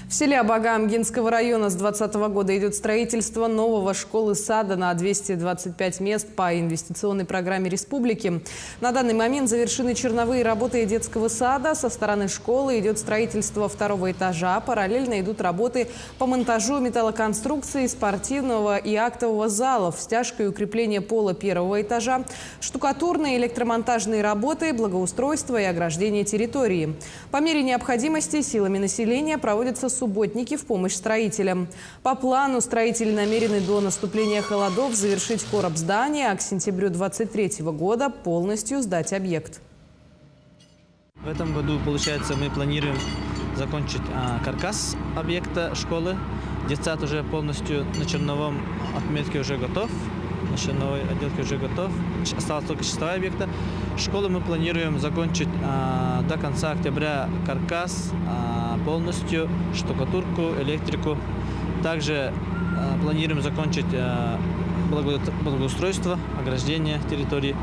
В селе Абагам Гинского района с 2020 года идет строительство нового школы-сада на 225 мест по инвестиционной программе республики. На данный момент завершены черновые работы детского сада. Со стороны школы идет строительство второго этажа. Параллельно идут работы по монтажу металлоконструкции спортивного и актового залов, стяжка и укрепление пола первого этажа, штукатурные и электромонтажные работы, благоустройство и ограждение территории. По мере необходимости силами населения проводятся субботники в помощь строителям. По плану строители намерены до наступления холодов завершить короб здания, а к сентябрю 2023 года полностью сдать объект. В этом году, получается, мы планируем закончить каркас объекта школы. Детсад уже полностью на черновом отметке уже готов. На черновой отделке уже готов. Осталось только чистовая объекта. Школу мы планируем закончить до конца октября каркас, полностью штукатурку, электрику. Также планируем закончить благоустройство, ограждение территории.